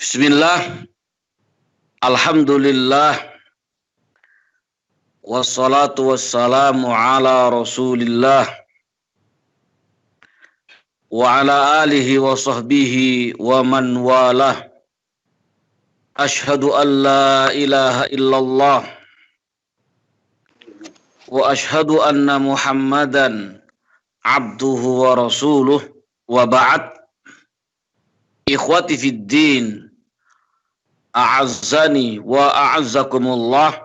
Bismillah, alhamdulillah, wassalatu wassalamu ala rasulillah, wa ala alihi wa sahbihi wa man walah. Ashhadu an la ilaha illallah, wa ashhadu anna muhammadan abduhu wa rasuluh, wa ba'd. Ikhwati fid din, a'azzani wa a'azzakumullah.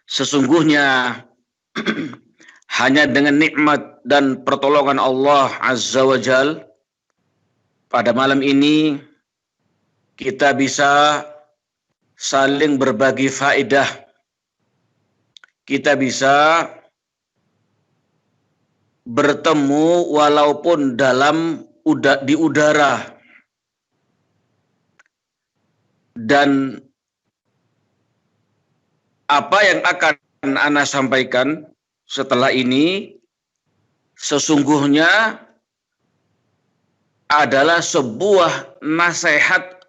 Sesungguhnya hanya dengan nikmat dan pertolongan Allah Azza wa Jal, pada malam ini kita bisa saling berbagi faedah. Kita bisa bertemu walaupun di udara. Dan apa yang akan Ana sampaikan setelah ini sesungguhnya adalah sebuah nasihat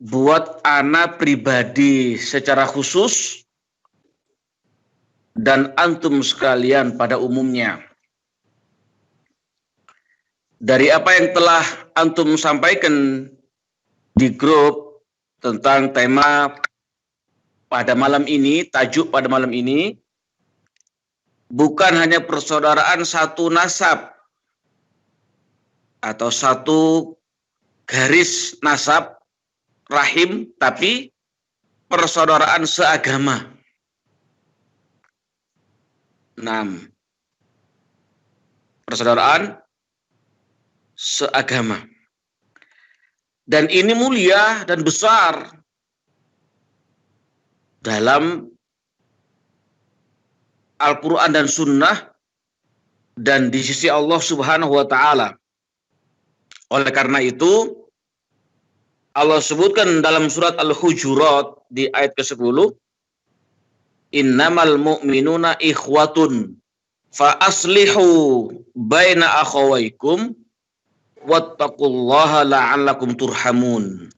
buat Ana pribadi secara khusus dan antum sekalian pada umumnya. Dari apa yang telah antum sampaikan di grup tentang tema pada malam ini, tajuk pada malam ini, bukan hanya persaudaraan satu nasab atau satu garis nasab rahim, tapi persaudaraan seagama. 6. Persaudaraan seagama. Dan ini mulia dan besar dalam Al-Quran dan Sunnah dan di sisi Allah Subhanahu wa Ta'ala. Oleh karena itu, Allah sebutkan dalam surat Al-Hujurat di ayat ke-10, innamal mu'minuna ikhwatun fa aslihu baina akhawaikum wattaqullaha la'allakum turhamun.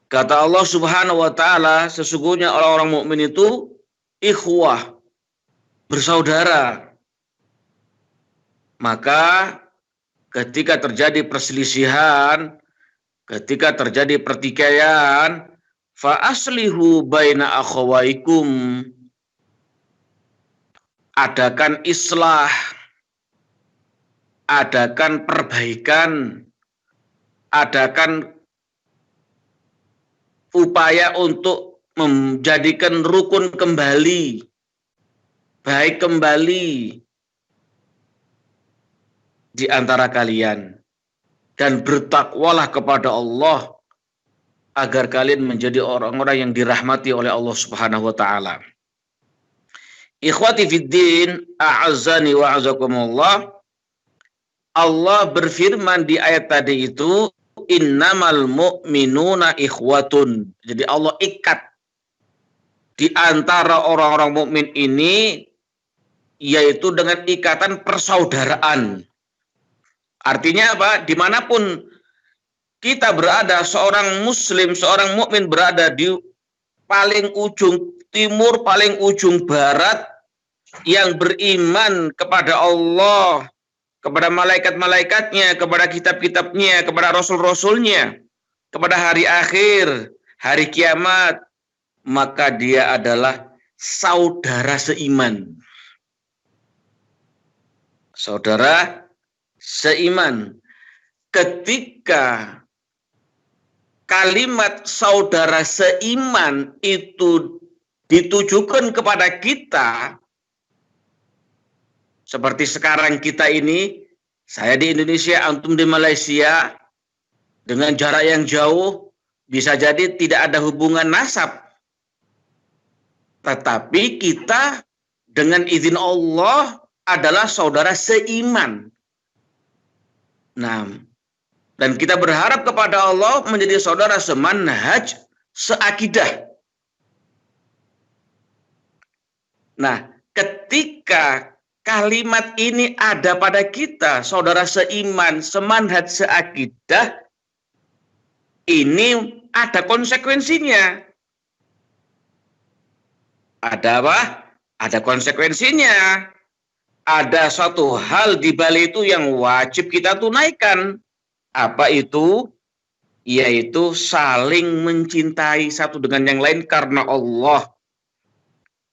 Kata Allah Subhanahu wa Ta'ala, sesungguhnya orang-orang mukmin itu ikhwah, bersaudara. Maka ketika terjadi perselisihan, ketika terjadi pertikaian, fa aslihu baina akhawaikum, adakan islah, adakan perbaikan, adakan upaya untuk menjadikan rukun kembali, baik kembali di antara kalian, dan bertakwalah kepada Allah agar kalian menjadi orang-orang yang dirahmati oleh Allah Subhanahu wa Ta'ala. Ikhwati fid din, a'azzani wa a'azzakumullah. Allah berfirman di ayat tadi itu, innamal mu'minuna ikhwatun. Jadi Allah ikat di antara orang-orang mukmin ini, yaitu dengan ikatan persaudaraan. Artinya apa? Dimanapun kita berada, seorang muslim, seorang mukmin berada di paling ujung timur, paling ujung barat, yang beriman kepada Allah, kepada malaikat-malaikatnya, kepada kitab-kitabnya, kepada rasul-rasulnya, kepada hari akhir, hari kiamat, maka dia adalah saudara seiman. Saudara seiman. Ketika kalimat saudara seiman itu ditujukan kepada kita, seperti sekarang kita ini, saya di Indonesia, antum di Malaysia, dengan jarak yang jauh, bisa jadi tidak ada hubungan nasab. Tetapi kita dengan izin Allah adalah saudara seiman. Nah, dan kita berharap kepada Allah menjadi saudara semanhaj, seakidah. Nah, ketika kalimat ini ada pada kita, saudara seiman, semanhaj, seakidah, ini ada konsekuensinya. Ada apa? Ada konsekuensinya. Ada satu hal di balik itu yang wajib kita tunaikan. Apa itu? Yaitu saling mencintai satu dengan yang lain karena Allah.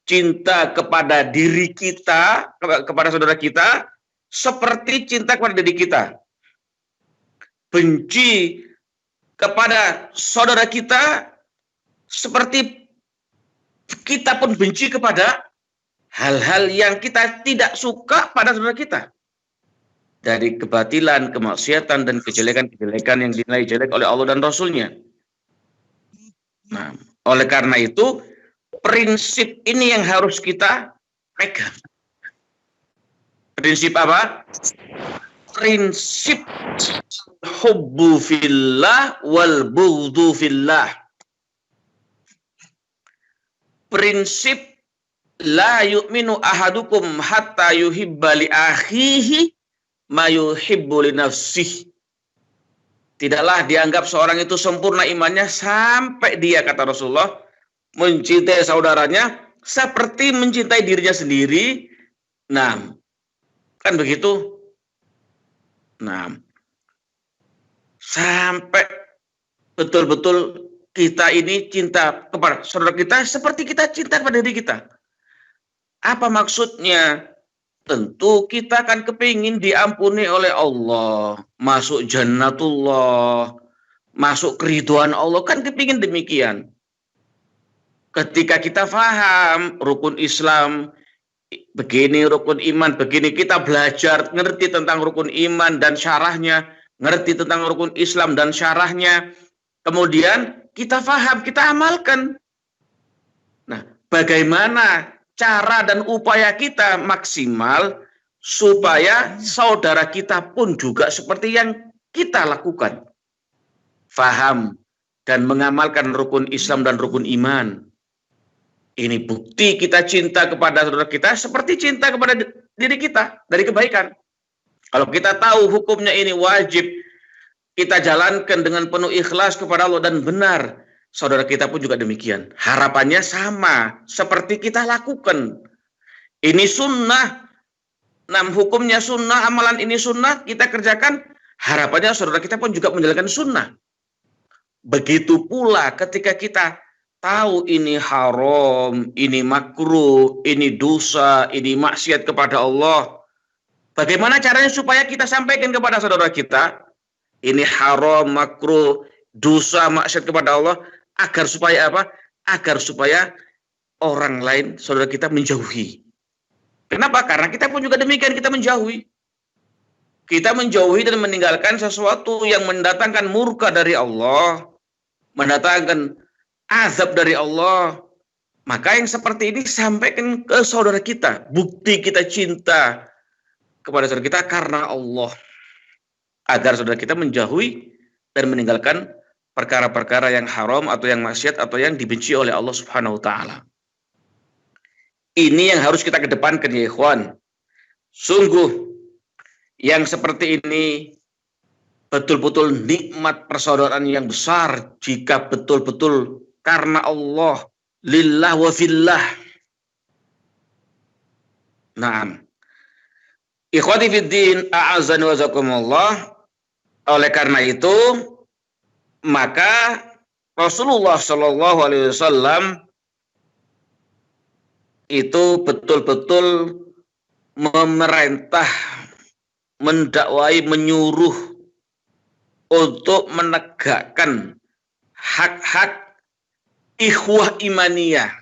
Cinta kepada diri kita, kepada saudara kita, seperti cinta kepada diri kita. Benci kepada saudara kita, seperti kita pun benci kepada hal-hal yang kita tidak suka pada saudara kita. Dari kebatilan, kemaksiatan, dan kejelekan-kejelekan yang dinilai jelek oleh Allah dan Rasul-Nya. Nah, oleh karena itu, prinsip ini yang harus kita pegang. Prinsip apa? Prinsip hubbu fillah wal bughdhu fillah. Prinsip la yu'minu ahadukum hatta yuhibba li akhihi ma yuhibbu li nafsihi. Tidaklah dianggap seorang itu sempurna imannya sampai dia, kata Rasulullah, mencintai saudaranya seperti mencintai dirinya sendiri. Nah, kan begitu. Nah, sampai betul-betul kita ini cinta kepada saudara kita seperti kita cinta kepada diri kita. Apa maksudnya? Tentu kita akan kepingin diampuni oleh Allah, masuk jannatullah, masuk keridhaan Allah, kan kepingin demikian. Ketika kita faham rukun Islam begini, rukun iman begini, kita belajar ngerti tentang rukun iman dan syarahnya, ngerti tentang rukun Islam dan syarahnya, kemudian kita faham, kita amalkan. Nah, bagaimana cara dan upaya kita maksimal supaya saudara kita pun juga seperti yang kita lakukan. Faham dan mengamalkan rukun Islam dan rukun iman. Ini bukti kita cinta kepada saudara kita seperti cinta kepada diri kita dari kebaikan. Kalau kita tahu hukumnya ini wajib kita jalankan dengan penuh ikhlas kepada Allah dan benar, saudara kita pun juga demikian. Harapannya sama seperti kita lakukan. Ini sunnah, hukumnya sunnah, amalan ini sunnah, kita kerjakan. Harapannya saudara kita pun juga menjalankan sunnah. Begitu pula ketika kita tahu ini haram, ini makruh, ini dosa, ini maksiat kepada Allah. Bagaimana caranya supaya kita sampaikan kepada saudara kita, ini haram, makruh, dosa, maksiat kepada Allah, agar supaya apa? Agar supaya orang lain, saudara kita menjauhi. Kenapa? Karena kita pun juga demikian, kita menjauhi. Kita menjauhi dan meninggalkan sesuatu yang mendatangkan murka dari Allah, mendatangkan azab dari Allah. Maka yang seperti ini sampaikan ke saudara kita. Bukti kita cinta kepada saudara kita karena Allah. Agar saudara kita menjauhi dan meninggalkan perkara-perkara yang haram atau yang maksiat atau yang dibenci oleh Allah Subhanahu wa taala. Ini yang harus kita kedepankan ya ikhwan. Sungguh yang seperti ini betul-betul nikmat persaudaraan yang besar jika betul-betul karena Allah, lillah wa fillah. Naam. Ikhwati fiddin, a'azzani wa zakumullah. Oleh karena itu, maka Rasulullah Shallallahu Alaihi Wasallam itu betul-betul memerintah, mendakwai, menyuruh untuk menegakkan hak-hak ikhwah imaniyah.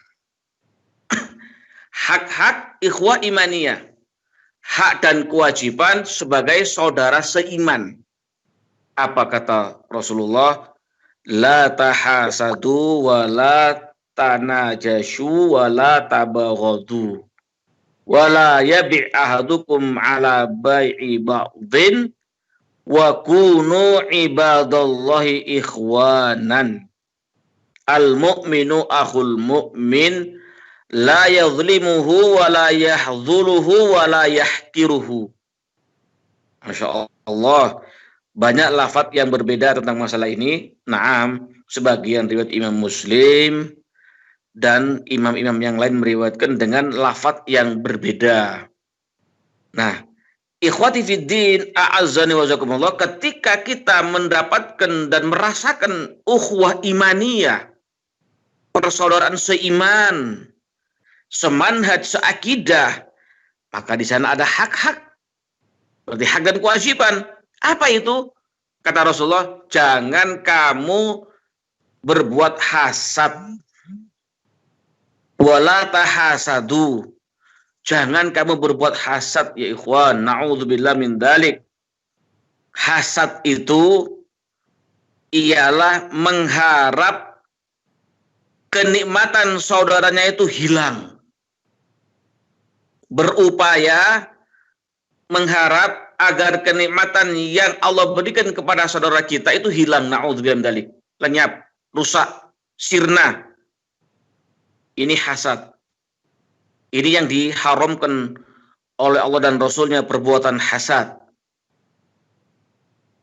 Hak-hak ikhwah imaniyah. Hak dan kewajiban sebagai saudara seiman. Apa kata Rasulullah? La tahasadu wa la tanajashu wa la tabaghadu wa la yabi' ahadukum ala bai'i ba'dhin wa kunu ibadallahi ikhwanan. Al-mu'minu akhul mu'min la yadhlimuhu wa la yahdzuluhu wa la yahkiruhu. Masya Allah, banyak lafaz yang berbeda tentang masalah ini. Naam, sebagian riwayat Imam Muslim dan imam-imam yang lain meriwayatkan dengan lafaz yang berbeda. Nah, ikhwati fiddin, a'azzani wa jazakumullah, ketika kita mendapatkan dan merasakan ukhuwah imaniyah, persaudaraan seiman, semanhaj, seakidah, maka di sana ada hak-hak, berarti hak dan kewajiban. Apa itu? Kata Rasulullah, jangan kamu berbuat hasad, wala tahasadu. Jangan kamu berbuat hasad, ya ikhwan. Na'udzubillah min dzalik. Hasad itu ialah mengharap kenikmatan saudaranya itu hilang. Berupaya mengharap agar kenikmatan yang Allah berikan kepada saudara kita itu hilang. Na'udzubillah min dzalik. Lenyap, rusak, sirna. Ini hasad. Ini yang diharamkan oleh Allah dan Rasulnya, perbuatan hasad.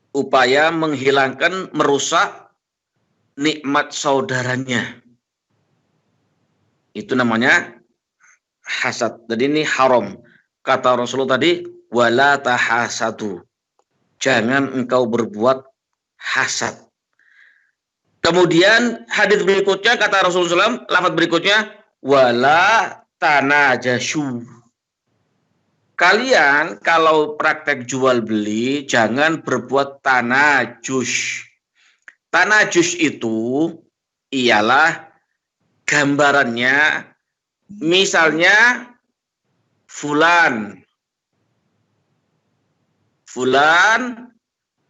Upaya menghilangkan, merusak nikmat saudaranya. Itu namanya hasad. Jadi ini haram. Kata Rasulullah tadi, wala tahasadu. Jangan engkau berbuat hasad. Kemudian hadis berikutnya kata Rasulullah SAW, lafaz berikutnya, wala tanajasyu. Kalian kalau praktek jual beli jangan berbuat tanajus. Tanajus itu ialah gambarannya, misalnya fulan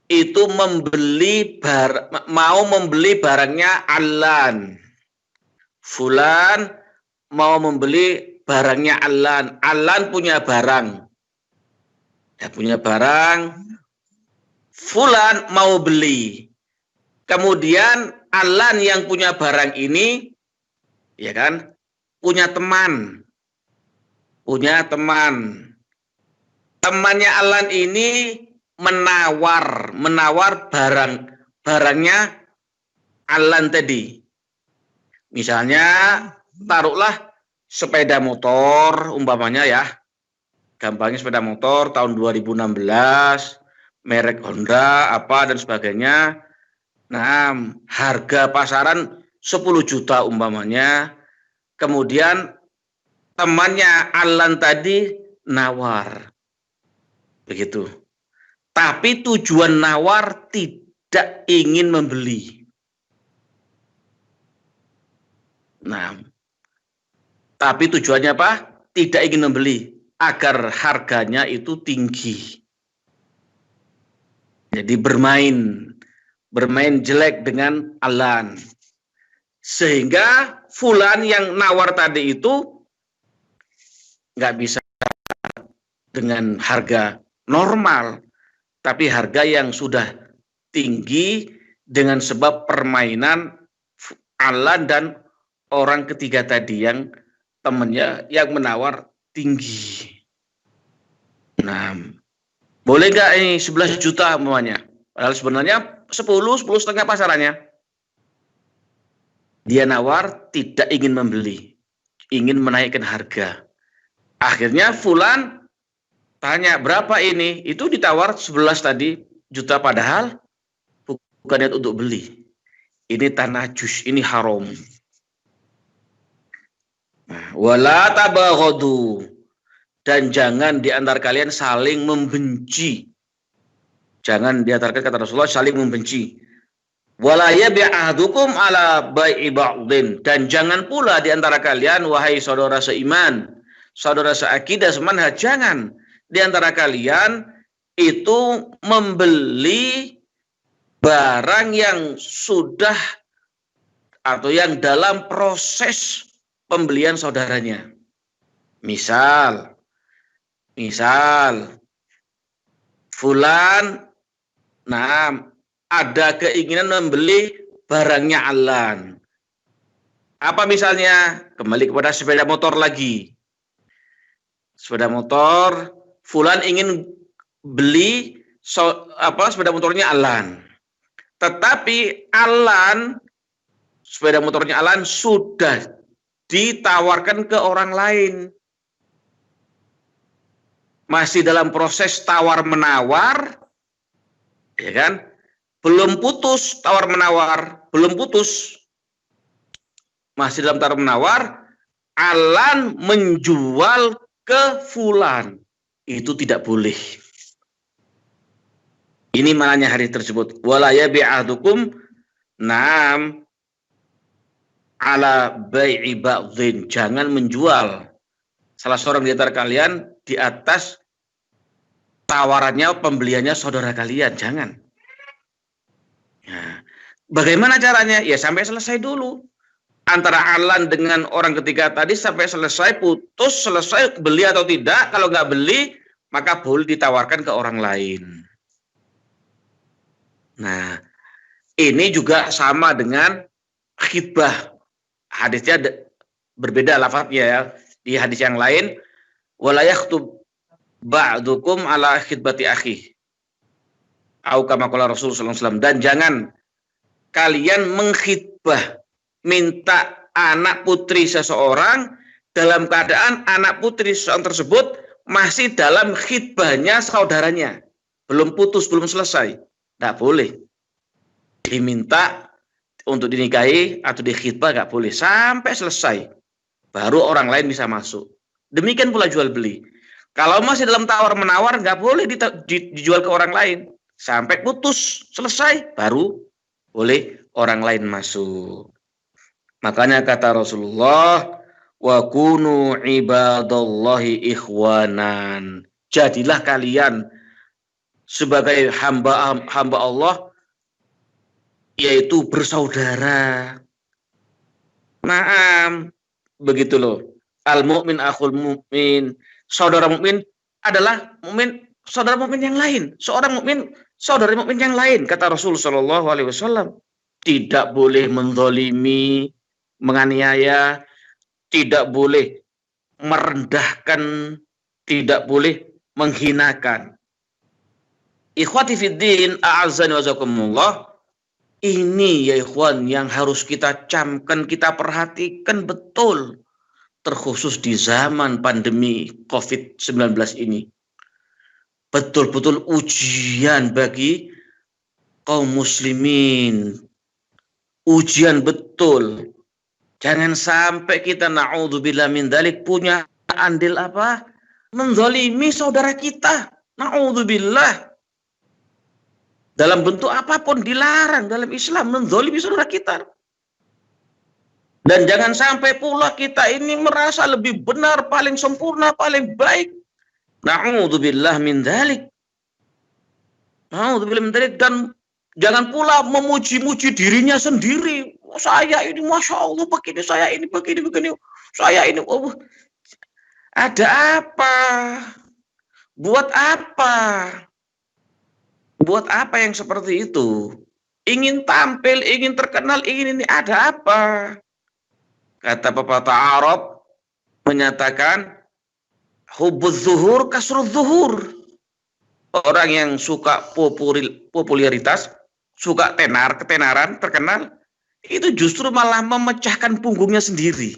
itu mau membeli barangnya Allan. Fulan mau membeli barangnya Allan. Allan punya barang. Dia punya barang. Fulan mau beli. Kemudian Allan yang punya barang ini, ya kan, punya teman. Punya teman. Temannya Allan ini menawar barangnya Allan tadi. Misalnya taruhlah sepeda motor umpamanya ya. Gampangnya sepeda motor tahun 2016, merek Honda apa dan sebagainya. Nah, harga pasaran 10 juta umpamanya. Kemudian temannya Allan tadi nawar. Begitu. Tapi tujuan nawar tidak ingin membeli. Nah, tapi tujuannya apa? Tidak ingin membeli, agar harganya itu tinggi. Jadi bermain jelek dengan Allan. Sehingga fulan yang nawar tadi itu nggak bisa dengan harga normal, tapi harga yang sudah tinggi dengan sebab permainan Allan dan orang ketiga tadi yang temennya yang menawar tinggi. Nah, boleh nggak ini 11 juta umpamanya? Padahal sebenarnya 10,5 pasarannya. Dia nawar tidak ingin membeli, ingin menaikkan harga. Akhirnya fulan tanya berapa ini? Itu ditawar 11 tadi juta padahal bukan niat untuk beli. Ini tanajus, ini haram. Wala tabaghadu, dan jangan di antara kalian saling membenci. Jangan di antara kata Rasulullah saling membenci. Wala yabi' ahadukum ala bai'i ba'din, dan jangan pula di antara kalian wahai saudara seiman, saudara seakidah semanhaj, jangan di antara kalian itu membeli barang yang sudah atau yang dalam proses pembelian saudaranya. Misal fulan ada keinginan membeli barangnya Allan. Apa misalnya? Kembali kepada sepeda motor lagi. Sepeda motor, fulan ingin beli sepeda motornya Alan. Tetapi sepeda motornya Alan sudah ditawarkan ke orang lain. Masih dalam proses tawar-menawar, ya kan? Belum putus tawar-menawar, belum putus. Masih dalam tawar-menawar, Alan menjual ke fulan. Itu tidak boleh. Ini maknanya hadis tersebut. Wala yabi'adukum nam ala bai'i ba'dhin. Jangan menjual salah seorang di antara kalian di atas tawarannya, pembeliannya saudara kalian. Jangan. Nah, bagaimana caranya? Ya sampai selesai dulu. Antara Alan dengan orang ketiga tadi sampai selesai, putus, selesai beli atau tidak. Kalau nggak beli, maka boleh ditawarkan ke orang lain. Nah, ini juga sama dengan khitbah. Hadisnya berbeda lafadznya ya. Di hadis yang lain, wala yakhtub ba'dukum ala khitbati akhi. Au kama qala Rasul sallallahu alaihi wasallam. Dan jangan kalian mengkhitbah, minta anak putri seseorang dalam keadaan anak putri seseorang tersebut masih dalam khitbahnya saudaranya. Belum putus, belum selesai. Tidak boleh. Diminta untuk dinikahi atau dikhitbah nggak boleh. Sampai selesai. Baru orang lain bisa masuk. Demikian pula jual beli. Kalau masih dalam tawar-menawar nggak boleh dijual ke orang lain. Sampai putus, selesai. Baru boleh orang lain masuk. Makanya kata Rasulullah, wa kunu ibadallahi ikhwanan. Jadilah kalian sebagai hamba Allah, yaitu bersaudara. Naam, begitu loh. Al-mu'min akhul mu'min. Saudara mukmin adalah mukmin, saudara mukmin yang lain. Seorang mukmin, saudara mukmin yang lain. Kata Rasul Shallallahu Alaihi Wasallam, tidak boleh menzalimi, menganiaya, tidak boleh merendahkan, tidak boleh menghinakan. Ikhwati fiddin, a'azzani wa jazakumullah. Ini ya ikhwan yang harus kita camkan, kita perhatikan betul. Terkhusus di zaman pandemi COVID-19 ini. Betul-betul ujian bagi kaum muslimin. Ujian betul. Jangan sampai kita na'udzubillah min dzalik punya andil apa? Menzalimi saudara kita. Na'udzubillah. Dalam bentuk apapun dilarang dalam Islam menzalimi saudara kita. Dan jangan sampai pula kita ini merasa lebih benar, paling sempurna, paling baik. Na'udzubillah min dzalik. Na'udzubillah min dzalik. Dan jangan pula memuji-muji dirinya sendiri. Oh, saya ini Masya Allah begini, saya ini begini, saya ini. Oh, ada apa? Buat apa? Buat apa yang seperti itu? Ingin tampil, ingin terkenal, ingin ini. Ada apa? Kata pepatah Arab menyatakan hubbuz zuhur kasruz zuhur. Orang yang suka popularitas, suka ketenaran, terkenal, itu justru malah memecahkan punggungnya sendiri.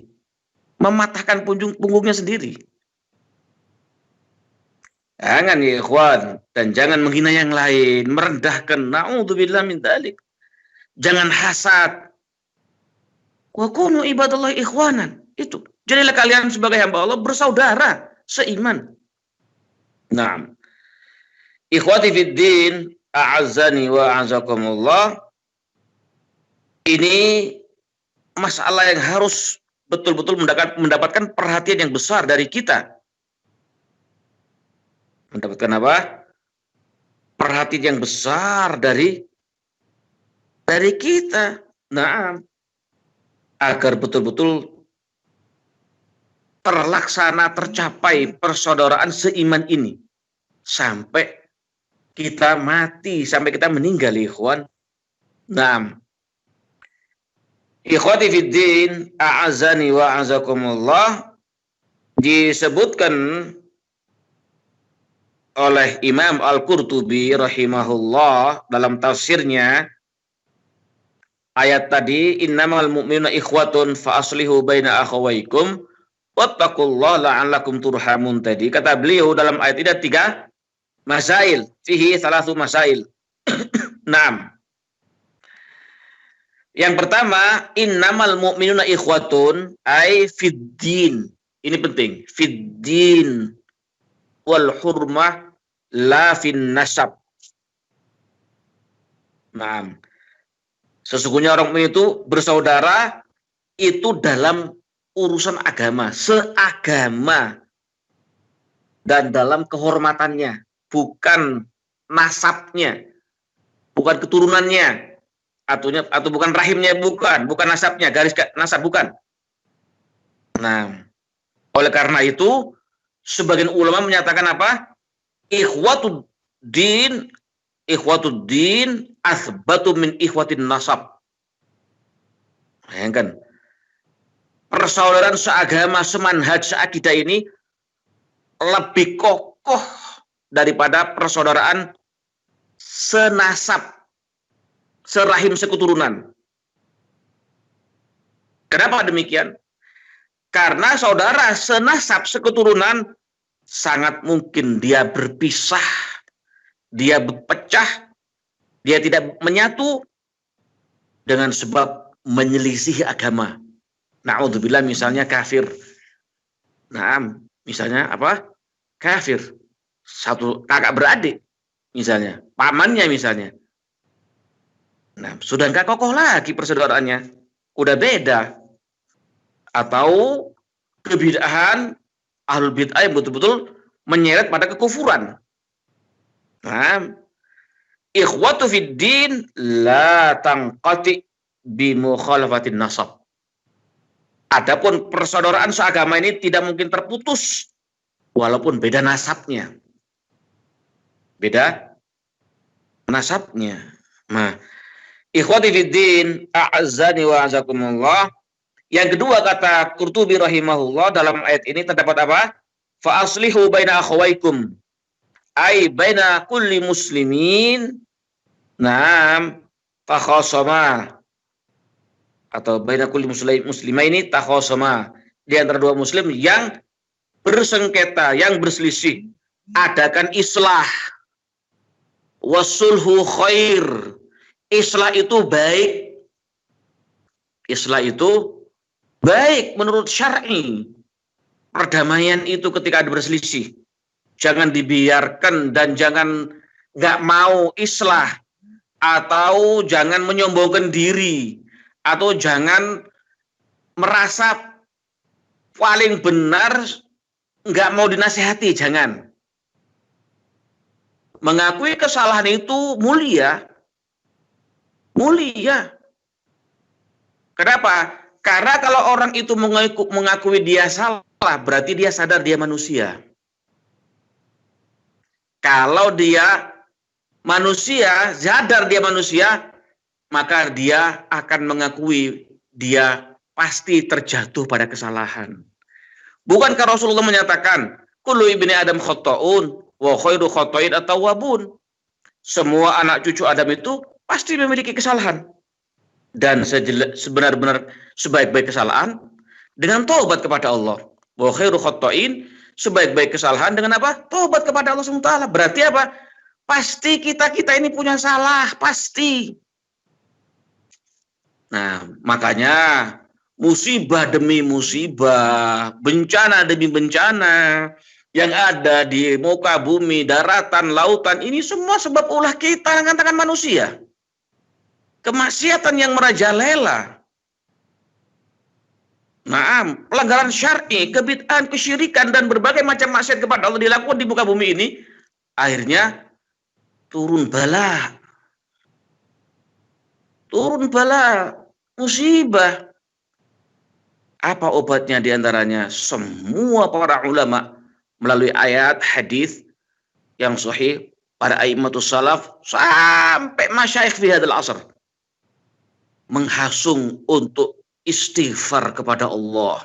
Mematahkan punggungnya sendiri. Jangan ya ikhwan, dan jangan menghina yang lain, merendahkan. Na'udzubillah min dzalik. Jangan hasad. Wa kunu ibadallah ikhwanan. Itu. Jadilah kalian sebagai hamba Allah bersaudara seiman. Naam. Ikhwati fiddin, a'azzani wa a'azzakumullah. Ini masalah yang harus betul-betul mendapatkan perhatian yang besar dari kita. Mendapatkan apa? Perhatian yang besar dari kita. Naam. Agar betul-betul terlaksana, tercapai persaudaraan seiman ini. Sampai kita mati, sampai kita meninggal, ikhwan. Nah, Ikhwati fiddin, a'azani wa a'azakumullah, disebutkan oleh Imam Al-Qurtubi rahimahullah dalam tafsirnya ayat tadi, innamal mu'minuna ikhwatun fa aslihu baina akhawaykum wattaqullaha la'allakum turhamun tadi. Kata beliau dalam ayat ini ada 3 masail, fihi salasu masail. 6. Yang pertama, innamal mu'minuna ikhwatun ay fiddin. Ini penting, fiddin wal hurmah la fin nasab. Nah, sesungguhnya orang mukmin itu bersaudara itu dalam urusan agama, seagama dan dalam kehormatannya, bukan nasabnya, bukan keturunannya, atau bukan rahimnya, bukan nasabnya, garis nasab, bukan. Nah, oleh karena itu sebagian ulama menyatakan apa? Ikhwatud din asbatu min ikhwatin nasab. Bayangkan, persaudaraan seagama, semanhaj, seakidah ini lebih kokoh daripada persaudaraan senasab, serahim, seketurunan. Kenapa demikian? Karena saudara senasab, seketurunan, sangat mungkin dia berpisah, dia berpecah, dia tidak menyatu dengan sebab menyelisih agama. Na'udzubillah, misalnya kafir. Nah, misalnya apa? Kafir. Satu kakak beradik, misalnya. Pamannya misalnya. Nah, sudah nggak kokoh lagi persaudaraannya. Udah beda. Atau kebid'ahan, ahlul bid'ah yang betul-betul menyeret pada kekufuran. Nah, ikhwatu fid din la tanqati bi mukhalafatin nasab. Adapun persaudaraan seagama ini tidak mungkin terputus walaupun beda nasabnya. Beda nasabnya. Nah, ikhwati fid din, a'azzani wa a'azakumullah. Yang kedua, kata Qurtubi rahimahullah, dalam ayat ini terdapat apa? Fa aslihu baina akhawaykum, ay baina kulli muslimin. Naam, takhasama, atau baina kulli muslimaini takhasama, di antara dua muslim yang bersengketa, yang berselisih, adakan islah. Wasulhu khair. Islah itu baik. Islah itu baik menurut syar'i. Perdamaian itu ketika ada berselisih, jangan dibiarkan dan jangan nggak mau islah, atau jangan menyombongkan diri, atau jangan merasa paling benar, nggak mau dinasihati, jangan. Mengakui kesalahan itu mulia. Mulia. Kenapa? Karena kalau orang itu mengakui dia salah, berarti dia sadar dia manusia. Kalau dia manusia, sadar dia manusia, maka dia akan mengakui dia pasti terjatuh pada kesalahan. Bukankah Rasulullah menyatakan, kullu ibni Adam khata'un wa khairu khata'in at-tawwabun. Semua anak cucu Adam itu pasti memiliki kesalahan. Dan sebenar-benar sebaik-baik kesalahan dengan taubat kepada Allah. Wa khairu khata'in, sebaik-baik kesalahan dengan apa? Taubat kepada Allah SWT. Berarti apa? Pasti kita ini punya salah, pasti. Nah, makanya musibah demi musibah, bencana demi bencana yang ada di muka bumi, daratan, lautan, ini semua sebab ulah kita dengan tangan manusia. Kemaksiatan yang merajalela. Nah, pelanggaran syar'i, kebid'ahan, kesyirikan, dan berbagai macam maksiat kepada Allah dilakukan di muka bumi ini, akhirnya turun bala. Turun bala, musibah. Apa obatnya diantaranya? Semua para ulama melalui ayat, hadis yang sahih, para a'immatus salaf, sampai masyayikh fi hadzal asr, menghasung untuk istighfar kepada Allah,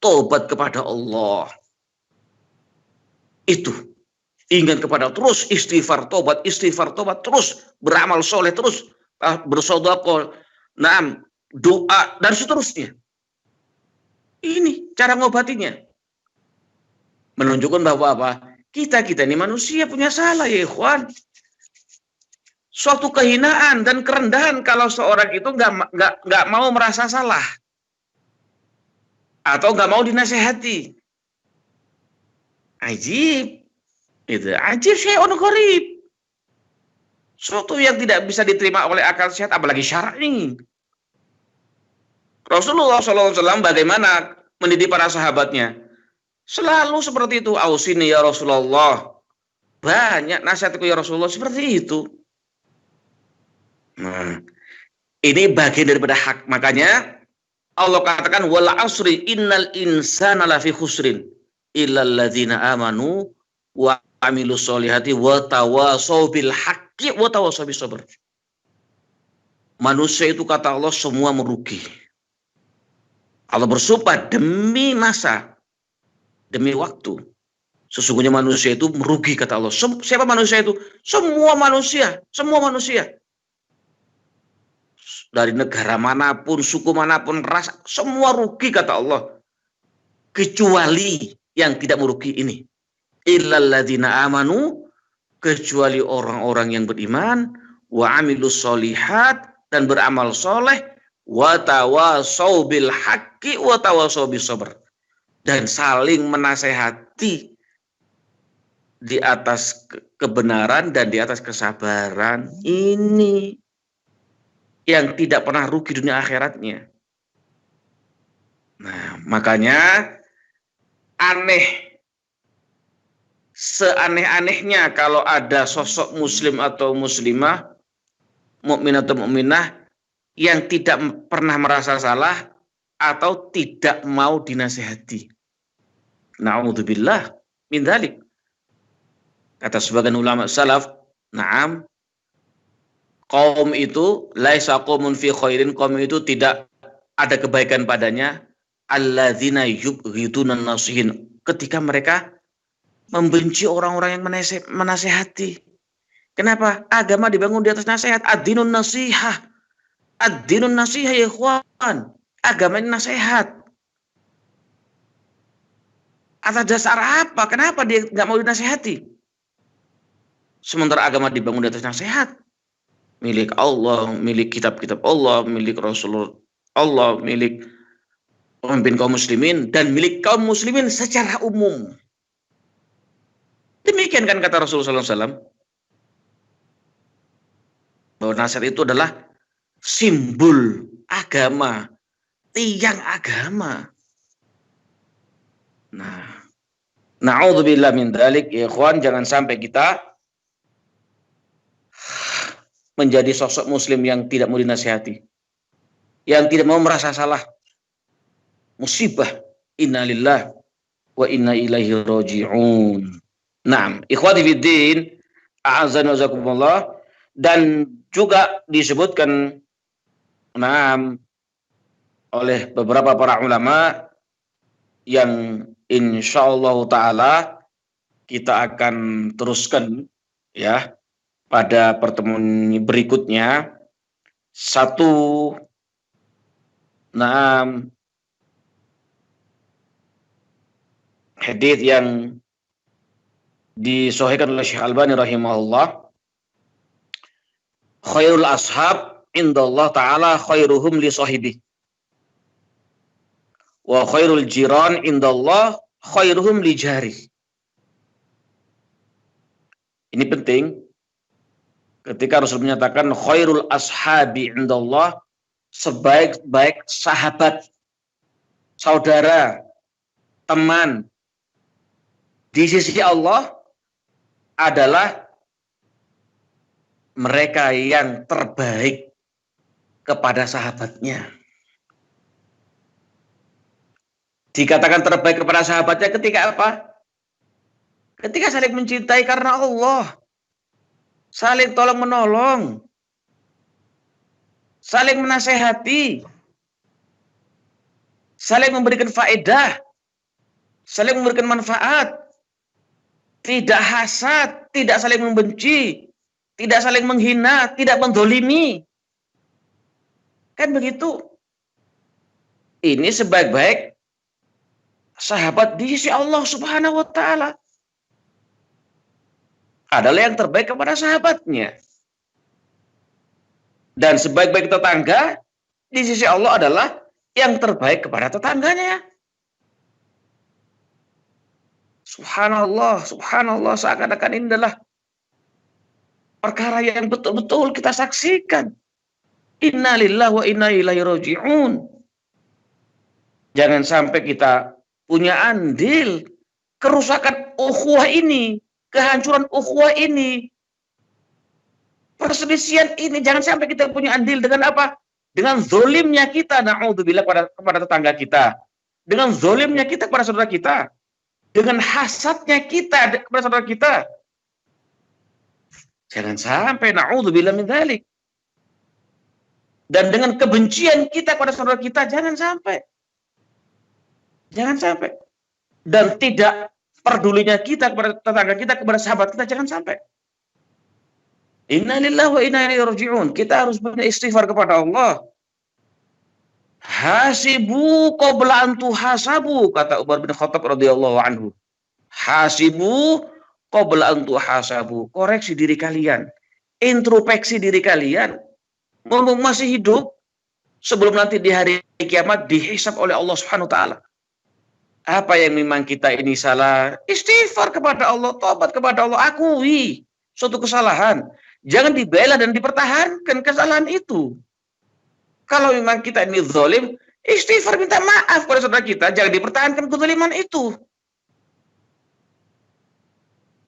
tobat kepada Allah. Itu ingat kepada terus istighfar tobat, terus beramal soleh, terus bersedekah, doa dan seterusnya. Ini cara ngobatinya. Menunjukkan bahwa apa? Kita ini manusia punya salah ya ikhwan. Suatu kehinaan dan kerendahan kalau seorang itu nggak mau merasa salah atau nggak mau dinasehati. Ajib, itu ajib syai'un gharib. Suatu yang tidak bisa diterima oleh akal sehat, apalagi syar'i. Rasulullah SAW bagaimana mendidik para sahabatnya? Selalu seperti itu. Ausini ya Rasulullah. Banyak nasihatku ya Rasulullah seperti itu. Nah, ini bagian daripada hak. Makanya Allah katakan wal asri innal insana lafi khusrin illal ladzina amanu wa amilus solihati wa tawasaw bil haqqi wa tawasaw bis sabr. Manusia itu kata Allah semua merugi. Allah bersumpah demi masa, demi waktu. Sesungguhnya manusia itu merugi kata Allah. Siapa manusia itu? Semua manusia, semua manusia. Dari negara manapun, suku manapun, ras, semua rugi kata Allah. Kecuali yang tidak merugi ini. Illal ladzina amanu, kecuali orang-orang yang beriman, wa amilus solihat, dan beramal soleh, wa tawasaw bil haqqi wa tawasaw bis sabr, dan saling menasehati di atas kebenaran dan di atas kesabaran. Ini yang tidak pernah rugi dunia akhiratnya. Nah, makanya aneh, seaneh-anehnya kalau ada sosok muslim atau muslimah, mukmin atau mukminah yang tidak pernah merasa salah atau tidak mau dinasihati. Na'udzubillah min dzalik. Kata sebagian ulama salaf, na'am, kaum itu laisa qaumun fi khairin, kaum itu tidak ada kebaikan padanya, alladzina yubghiduna nasihin, ketika mereka membenci orang-orang yang menasehati. Kenapa? Agama dibangun di atas nasihat. Ad-dinun nasihah. Ad-dinun nasihah ya ikhwan. Agama ini nasihat. Atas dasar apa? Kenapa dia nggak mau dinasihati? Sementara agama dibangun di atas nasihat. Milik Allah, milik kitab-kitab Allah, milik Rasulullah Allah, milik pemimpin kaum muslimin, dan milik kaum muslimin secara umum. Demikian kan kata Rasulullah SAW. Bahwa nasihat itu adalah simbol agama, tiang agama. Nah, na'udzubillah min dzalik, ya ikhwan, jangan sampai kita menjadi sosok muslim yang tidak mau dinasihati, yang tidak mau merasa salah. Musibah, innalillah wa inna ilaihi raji'un. Naam, ikhwati fiddin, a'azzani wa jazakumullah. Dan juga disebutkan oleh beberapa para ulama yang insyaallah taala kita akan teruskan ya pada pertemuan berikutnya. Satu hadits yang disahihkan oleh Syekh Albani rahimahullah, khairul ashab indallah ta'ala khairuhum li sahibi wa khairul jiran indallah khairuhum li jari. Ini penting ketika Rasul menyatakan khairul ashabi indallah, sebaik-baik sahabat, saudara, teman di sisi Allah adalah mereka yang terbaik kepada sahabatnya. Dikatakan terbaik kepada sahabatnya ketika apa? Ketika saling mencintai karena Allah. Saling tolong menolong. saling menasehati, saling memberikan faedah, saling memberikan manfaat, tidak hasad, tidak saling membenci, tidak saling menghina, tidak mendolimi. Kan begitu. Ini sebaik-baik sahabat di sisi Allah Subhanahu wa Ta'ala. Adalah yang terbaik kepada sahabatnya. Dan sebaik-baik tetangga di sisi Allah adalah yang terbaik kepada tetangganya. Subhanallah, subhanallah, seakan-akan ini adalah perkara yang betul-betul kita saksikan. Inna lillahi wa inna ilaihi raji'un. Jangan sampai kita punya andil kerusakan ukhuwah ini, kehancuran ukhuwah ini, perselisihan ini. Jangan sampai kita punya andil dengan apa? Dengan zolimnya kita, na'udzubillah, kepada tetangga kita, dengan zolimnya kita kepada saudara kita, dengan hasadnya kita kepada saudara kita. Jangan sampai, na'udzubillah min dzalik. Dan dengan kebencian kita kepada saudara kita, jangan sampai. Jangan sampai. Dan tidak pedulinya kita kepada tetangga kita, kepada sahabat kita, jangan sampai. Inna lillahi wa inna ilaihi raji'un. Kita harus beristighfar kepada Allah. Hasibu qabla an tuhasabu, kata Umar bin Khattab radhiyallahu anhu. Hasibu qabla an tuhasabu. Koreksi diri kalian, introspeksi diri kalian. Mumpung masih hidup, sebelum nanti di hari kiamat dihisab oleh Allah Subhanahu wa Ta'ala. Apa yang memang kita ini salah, istighfar kepada Allah, tobat kepada Allah, akui suatu kesalahan. Jangan dibela dan dipertahankan kesalahan itu. Kalau memang kita ini zalim, istighfar, minta maaf kepada saudara kita, jangan dipertahankan kezaliman itu.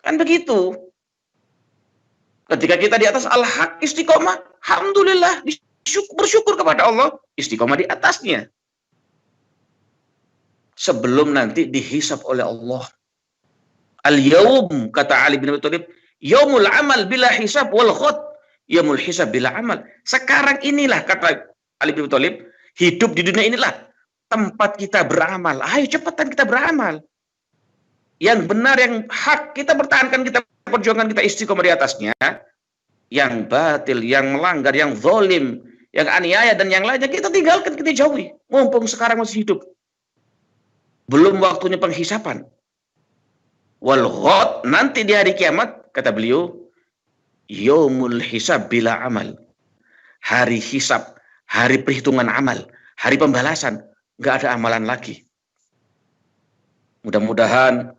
Kan begitu. Ketika kita di atas al-haq, istiqomah, alhamdulillah, bersyukur kepada Allah, istiqomah di atasnya. Sebelum nanti dihisab oleh Allah. Al-yawm, kata Ali bin Abi Thalib, yaumul amal bila hisab wal ghad yaumul hisab bila amal. Sekarang inilah, kata Ali bin Abi Thalib, hidup di dunia inilah tempat kita beramal. Ayo cepatan kita beramal. Yang benar, yang hak, kita pertahankan, kita perjuangkan, kita istiqomah di atasnya. Yang batil, yang melanggar, yang zalim, yang aniaya, dan yang lainnya kita tinggalkan, kita jauhi. Mumpung sekarang masih hidup. Belum waktunya penghisapan. Wal ghad, nanti di hari kiamat, kata beliau, yaumul hisab bila amal. Hari hisab, hari perhitungan amal, hari pembalasan, nggak ada amalan lagi. Mudah-mudahan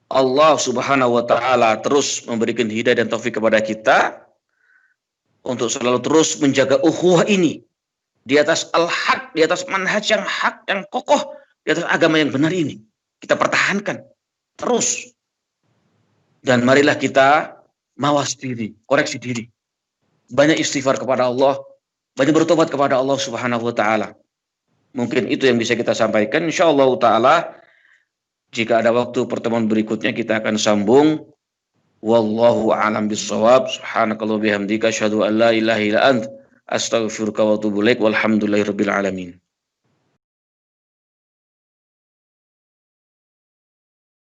Allah Subhanahu wa Ta'ala terus memberikan hidayah dan taufik kepada kita untuk selalu terus menjaga ukhuwah ini di atas al-haq, di atas manhaj yang hak, yang kokoh, di atas agama yang benar ini. Kita pertahankan terus. Dan marilah kita mawas diri, koreksi diri. Banyak istighfar kepada Allah, banyak bertobat kepada Allah Subhanahu wa Ta'ala. Mungkin itu yang bisa kita sampaikan. Insyaallah Ta'ala, jika ada waktu pertemuan berikutnya kita akan sambung. Wallahu a'lam bissawab. Subhanakallah bihamdika asyhadu an la ilaha illa ant astaghfiruka wa atubu ilaik. Walhamdulillahirabbil alamin.